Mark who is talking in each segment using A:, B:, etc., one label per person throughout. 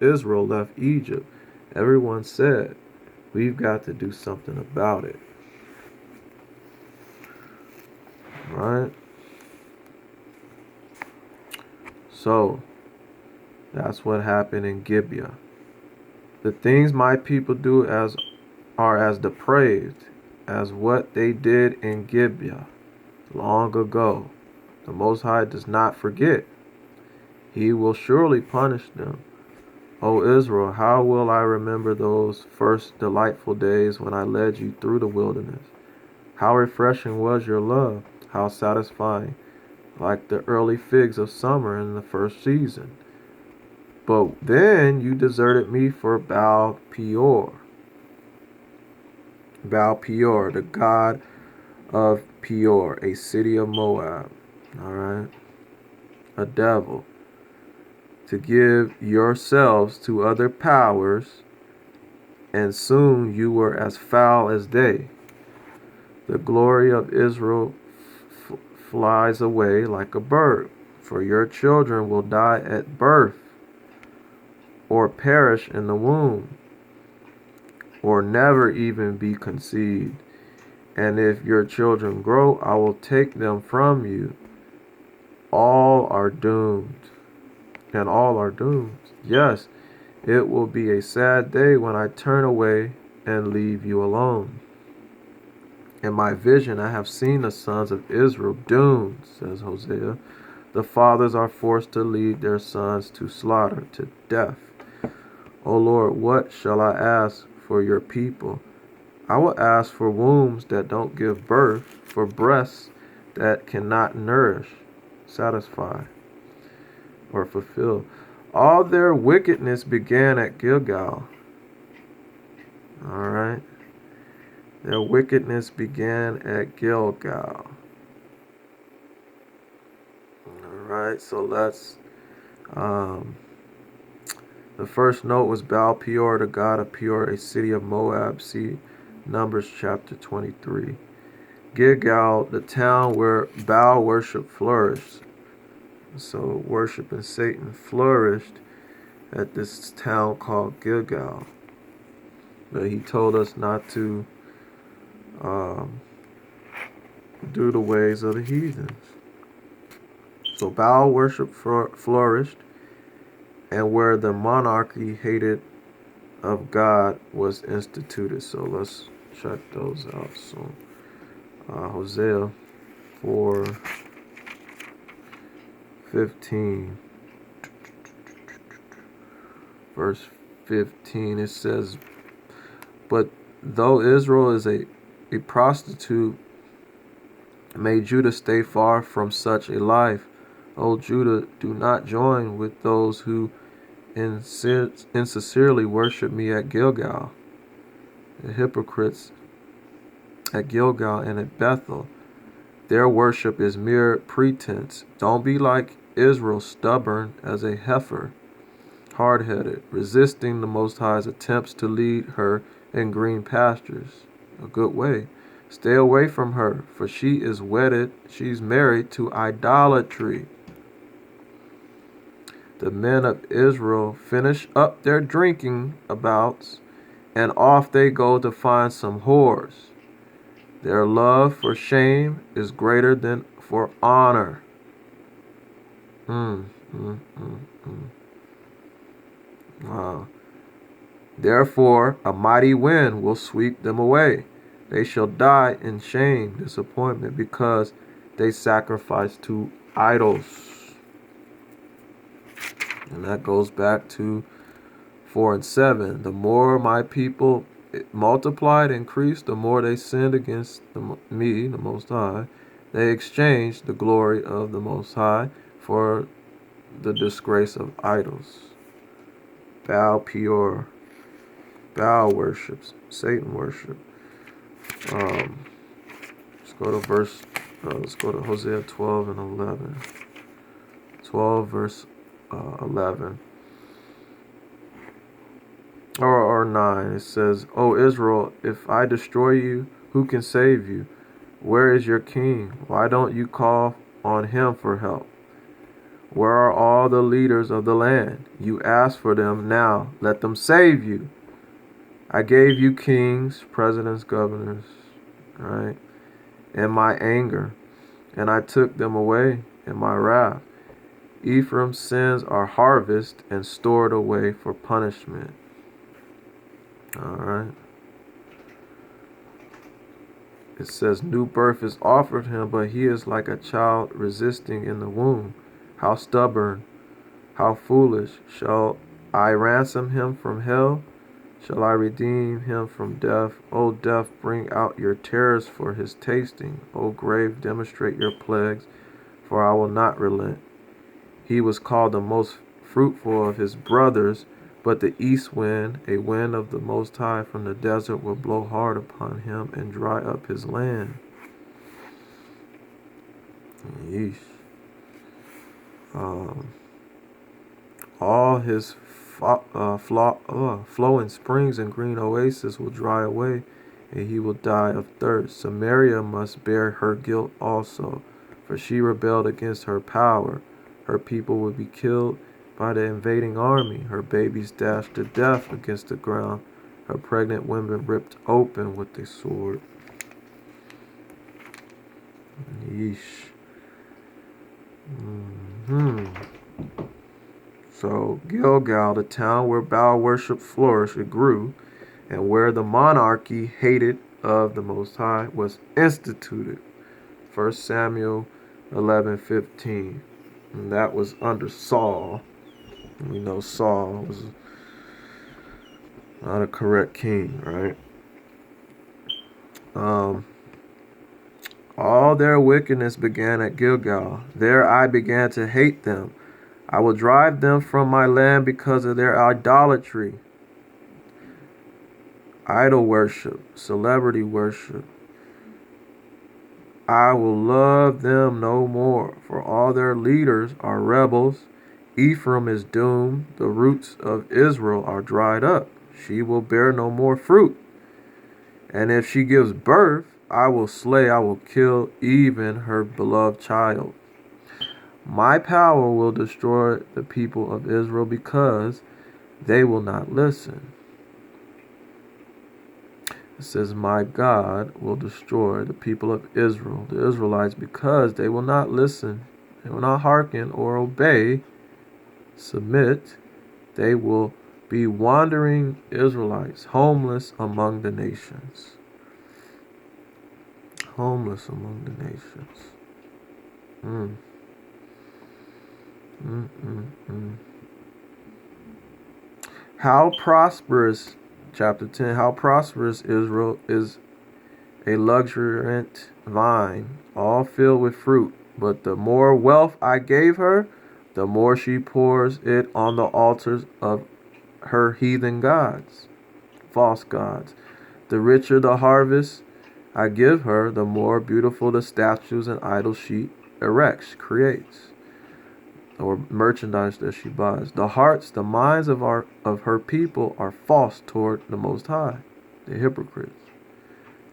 A: Israel left Egypt, everyone said, we've got to do something about it. Right? So, that's what happened in Gibeah. The things my people do are as depraved as what they did in Gibeah long ago. The Most High does not forget. He will surely punish them. O Israel, how will I remember those first delightful days when I led you through the wilderness? How refreshing was your love, how satisfying, like the early figs of summer in the first season. But then you deserted me for Baal Peor. Baal Peor, the god of Peor, a city of Moab. Alright? A devil. To give yourselves to other powers, and soon you were as foul as they. The glory of Israel flies away like a bird, for your children will die at birth, or perish in the womb, or never even be conceived. And if your children grow, I will take them from you. All are doomed. And all are doomed. Yes, it will be a sad day when I turn away and leave you alone. In my vision, I have seen the sons of Israel doomed, says Hosea. The fathers are forced to lead their sons to slaughter, to death. O Lord, what shall I ask for your people? I will ask for wombs that don't give birth, for breasts that cannot nourish, satisfy, or fulfill. All their wickedness began at Gilgal. All right. Their wickedness began at Gilgal. All right. So let's. The first note was Baal Peor, the god of Peor, a city of Moab. See Numbers chapter 23. Gilgal, the town where Baal worship flourished. So worshiping Satan flourished at this town called Gilgal. But he told us not to do the ways of the heathens. So Baal worship flourished, and where the monarchy hated of God was instituted. So let's check those out. So Hosea 4:15, verse 15, it says, but though Israel is a prostitute, may Judah stay far from such a life. O Judah, do not join with those who insincerely worship me at Gilgal. The hypocrites at Gilgal and at Bethel, their worship is mere pretense. Don't be like Israel, stubborn as a heifer, hard-headed, resisting the Most High's attempts to lead her in green pastures, a good way. Stay away from her, for she's married to idolatry. The men of Israel finish up their drinking bouts, and off they go to find some whores. Their love for shame is greater than for honor. Wow. Therefore, a mighty wind will sweep them away. They shall die in shame, disappointment, because they sacrifice to idols. And that goes back to 4 and 7. The more my people multiplied, increased, the more they sinned against me, the Most High. They exchanged the glory of the Most High for the disgrace of idols. Baal Peor, Baal worships, Satan worship. Let's go to Hosea 12 and 11. 12 verse 11. Or 9, it says, O Israel, if I destroy you, who can save you? Where is your king? Why don't you call on him for help? Where are all the leaders of the land? You ask for them now. Let them save you. I gave you kings, presidents, governors, right, in my anger, and I took them away in my wrath. Ephraim's sins are harvested and stored away for punishment. All right. It says, new birth is offered him, but he is like a child resisting in the womb. How stubborn, how foolish. Shall I ransom him from hell? Shall I redeem him from death? O death, bring out your terrors for his tasting. O grave, demonstrate your plagues, for I will not relent. He was called the most fruitful of his brothers, but the east wind, a wind of the Most High from the desert, will blow hard upon him and dry up his land. Yeesh. All his flowing springs and green oases will dry away, and he will die of thirst. Samaria must bear her guilt also, for she rebelled against her power. Her people will be killed by the invading army, her babies dashed to death against the ground, her pregnant women ripped open with a sword. Yeesh. So Gilgal, the town where Baal worship flourished, it grew, and where the monarchy hated of the Most High was instituted. 1 Samuel 11:15. And that was under Saul. We know Saul was not a correct king, right? All their wickedness began at Gilgal. There I began to hate them. I will drive them from my land because of their idolatry. Idol worship, celebrity worship. I will love them no more, for all their leaders are rebels. Ephraim is doomed. The roots of Israel are dried up. She will bear no more fruit. And if she gives birth, I will slay, I will kill even her beloved child. My power will destroy the people of Israel because they will not listen. It says, my God will destroy the people of Israel, the Israelites, because they will not listen. They will not hearken or obey, submit. They will be wandering Israelites, homeless among the nations. Homeless among the nations. How prosperous, chapter 10, how prosperous Israel is a luxuriant vine, all filled with fruit. But the more wealth I gave her, the more she pours it on the altars of her heathen gods, false gods. The richer the harvest I give her, the more beautiful the statues and idols she erects, creates, or merchandise that she buys. The hearts, the minds of her people are false toward the Most High, the hypocrites.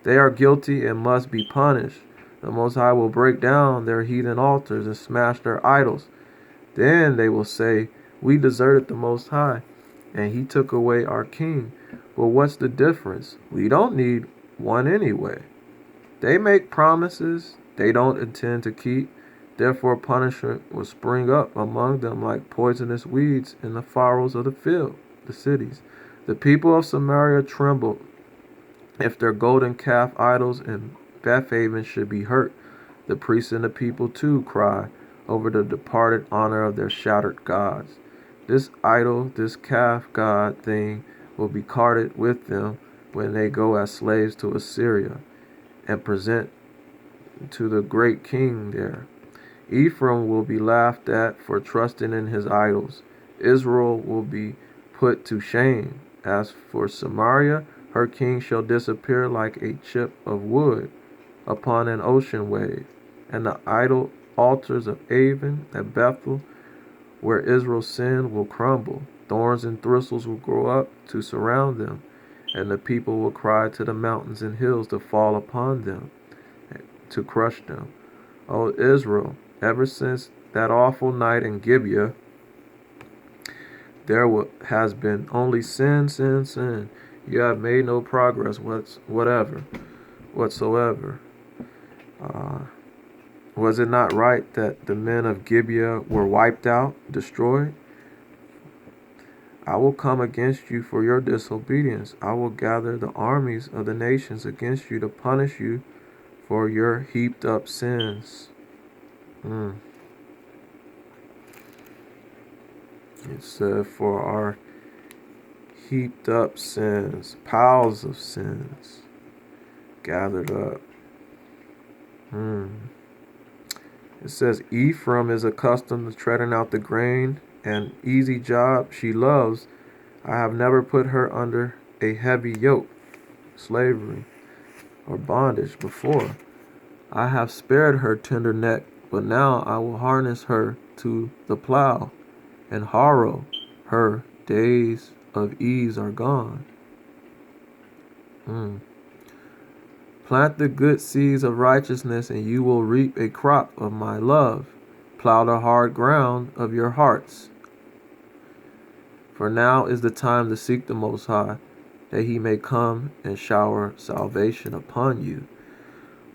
A: They are guilty and must be punished. The Most High will break down their heathen altars and smash their idols. Then they will say, we deserted the Most High, and he took away our king. But what's the difference? We don't need one anyway. They make promises they don't intend to keep. Therefore punishment will spring up among them like poisonous weeds in the furrows of the field, the cities. The people of Samaria trembled if their golden calf idols in Bethaven should be hurt. The priests and the people too cry over the departed honor of their shattered gods. This idol, this calf god thing will be carted with them when they go as slaves to Assyria and present to the great king there. Ephraim will be laughed at for trusting in his idols. Israel will be put to shame. As for Samaria, her king shall disappear like a chip of wood upon an ocean wave. And the idol altars of Avon at Bethel, where Israel sinned, will crumble. Thorns and thistles will grow up to surround them, and the people will cry to the mountains and hills to fall upon them, to crush them. O Israel, ever since that awful night in Gibeah, there has been only sin, sin, sin. You have made no progress whatsoever. Was it not right that the men of Gibeah were wiped out, destroyed? I will come against you for your disobedience. I will gather the armies of the nations against you to punish you for your heaped up sins. It said, for our heaped up sins, piles of sins gathered up. It says, Ephraim is accustomed to treading out the grain, an easy job she loves. I have never put her under a heavy yoke, slavery, or bondage before. I have spared her tender neck, but now I will harness her to the plow and harrow. Her days of ease are gone. Plant the good seeds of righteousness, and you will reap a crop of my love. Plow the hard ground of your hearts. For now is the time to seek the Most High, that he may come and shower salvation upon you.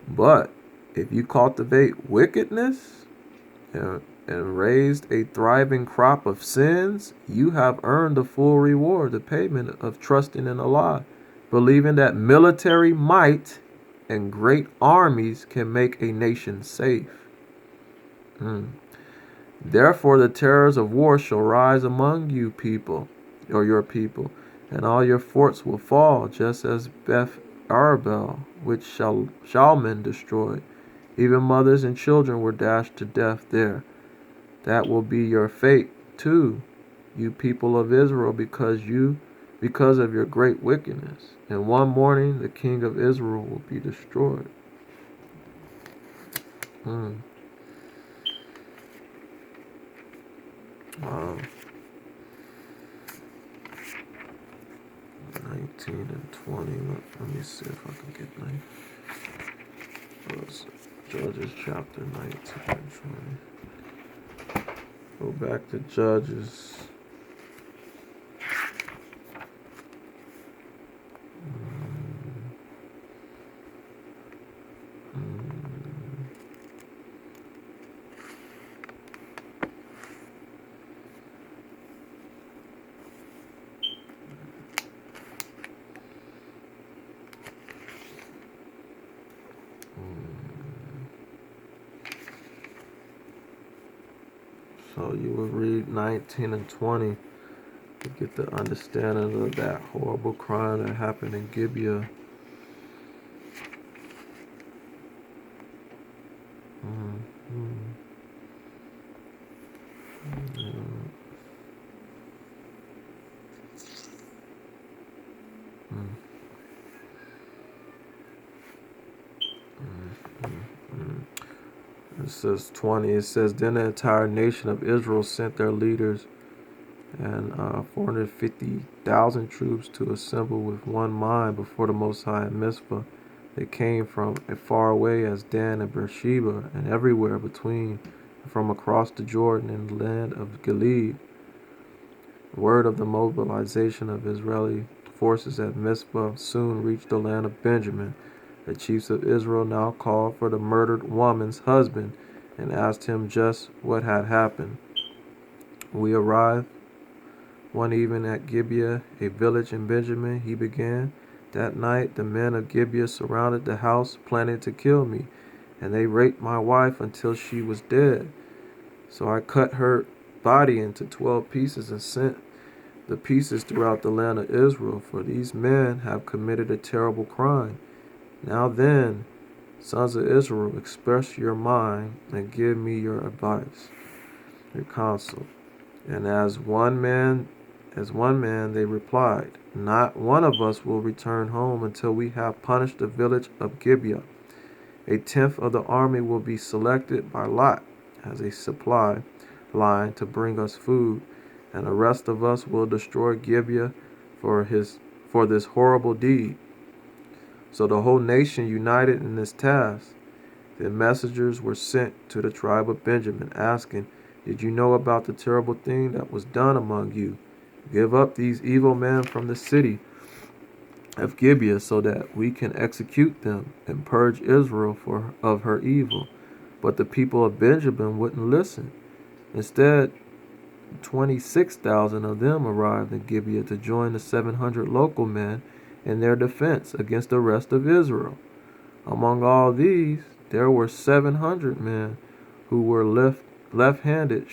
A: But if you cultivate wickedness and raised a thriving crop of sins, you have earned the full reward, the payment of trusting in Allah, believing that military might and great armies can make a nation safe. Therefore the terrors of war shall rise among you people, or your people, and all your forts will fall, just as Beth Arbel, which Shalman destroyed. Even mothers and children were dashed to death there. That will be your fate too, you people of Israel, because of your great wickedness. In one morning the king of Israel will be destroyed. 19 and 20. Let me see if I can get 9. Judges chapter 19 and 20. Go back to Judges. So you will read 19 and 20 to get the understanding of that horrible crime that happened in Gibeah. It says 20. It says, then the entire nation of Israel sent their leaders and 450,000 troops to assemble with one mind before the Most High at Mizpah. They came from as far away as Dan and Beersheba, and everywhere between, from across the Jordan and the land of Gilead. Word of the mobilization of Israeli forces at Mizpah soon reached the land of Benjamin. The chiefs of Israel now called for the murdered woman's husband and asked him just what had happened. We arrived one evening at Gibeah, a village in Benjamin, he began. That night the men of Gibeah surrounded the house, planning to kill me, and they raped my wife until she was dead. So I cut her body into 12 pieces and sent the pieces throughout the land of Israel, for these men have committed a terrible crime. Now then, sons of Israel, express your mind and give me your advice, your counsel. And as one man they replied, not one of us will return home until we have punished the village of Gibeah. 1/10 of the army will be selected by lot as a supply line to bring us food, and the rest of us will destroy Gibeah for this horrible deed. So the whole nation united in this task. Then messengers were sent to the tribe of Benjamin, asking, "Did you know about the terrible thing that was done among you? Give up these evil men from the city of Gibeah, so that we can execute them and purge Israel of her evil." But the people of Benjamin wouldn't listen. Instead, 26,000 of them arrived in Gibeah to join the 700 local men in their defense against the rest of Israel. Among all these, there were 700 men who were left-handed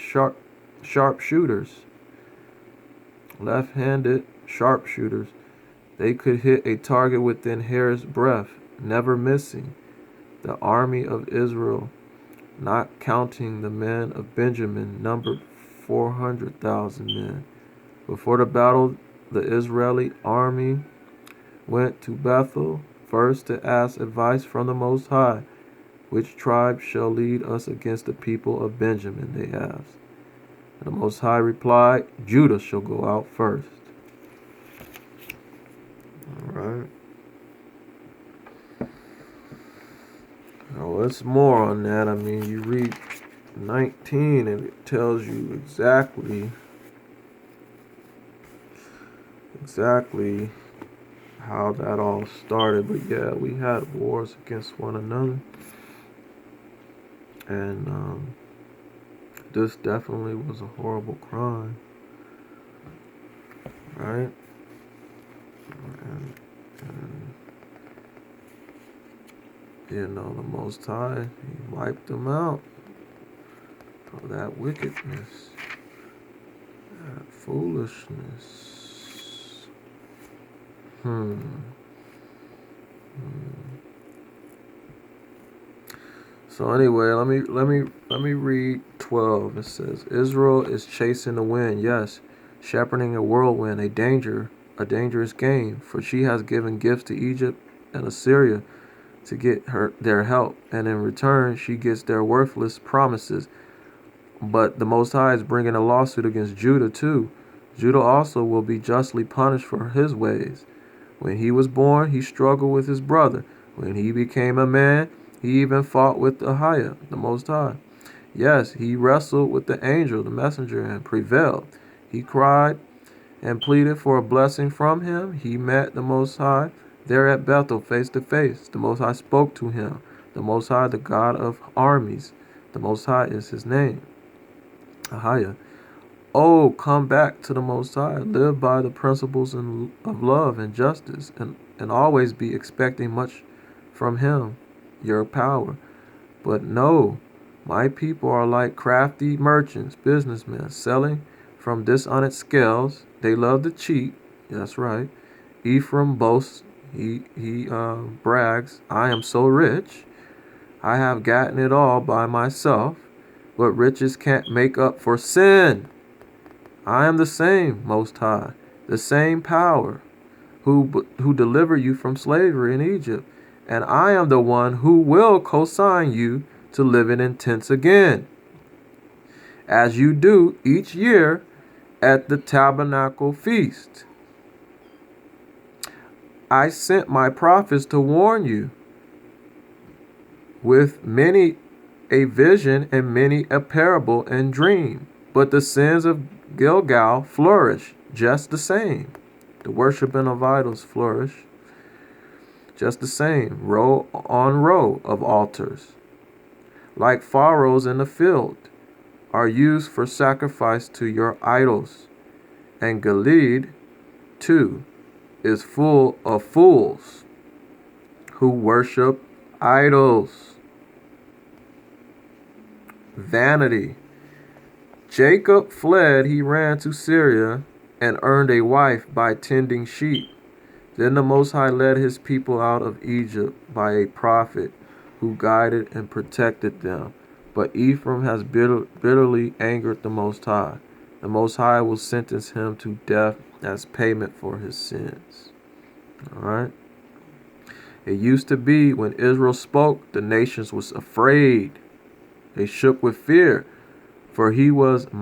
A: sharpshooters. Left-handed sharpshooters. They could hit a target within hair's breadth, never missing. The army of Israel, not counting the men of Benjamin, numbered 400,000 men. Before the battle, the Israeli army went to Bethel first to ask advice from the Most High. "Which tribe shall lead us against the people of Benjamin?" they asked. And the Most High replied, "Judah shall go out first." All right. Now, what's more on that? I mean, you read 19 and it tells you exactly how that all started. But yeah, we had wars against one another, and this definitely was a horrible crime, right? And you know, the Most High, He wiped them out for that wickedness, that foolishness. So anyway, let me read 12. It says, "Israel is chasing the wind, yes, shepherding a whirlwind, a dangerous game, for she has given gifts to Egypt and Assyria to get their help, and in return she gets their worthless promises. But the Most High is bringing a lawsuit against Judah too. Judah also will be justly punished for his ways. When he was born, he struggled with his brother. When he became a man, he even fought with Ahiah, the Most High. Yes, he wrestled with the angel, the messenger, and prevailed. He cried and pleaded for a blessing from him. He met the Most High there at Bethel, face to face. The Most High spoke to him. The Most High, the God of armies. The Most High is his name. Ahiah. Oh, come back to the Most High. Live by the principles of love and justice, and always be expecting much from him, your power. But no, my people are like crafty merchants, businessmen, selling from dishonest scales. They love to cheat. That's right. Ephraim boasts, he brags, "I am so rich. I have gotten it all by myself." But riches can't make up for sin. I am the same, Most High, the same power who delivered you from slavery in Egypt, and I am the one who will co-sign you to living in tents again, as you do each year at the tabernacle feast. I sent my prophets to warn you with many a vision and many a parable and dream, but the sins of Gilgal flourish just the same. The worshiping of idols flourish just the same, row on row of altars, like furrows in the field, are used for sacrifice to your idols. And Gilead, too, is full of fools who worship idols. Vanity. Jacob fled, he ran to Syria, and earned a wife by tending sheep. Then the Most High led his people out of Egypt by a prophet who guided and protected them. But Ephraim has bitterly angered the Most High. The Most High will sentence him to death as payment for his sins. All right. It used to be when Israel spoke, the nations was afraid. They shook with fear, for he was a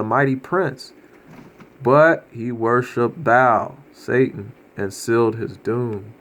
A: mighty prince. But he worshipped Baal, Satan, and sealed his doom.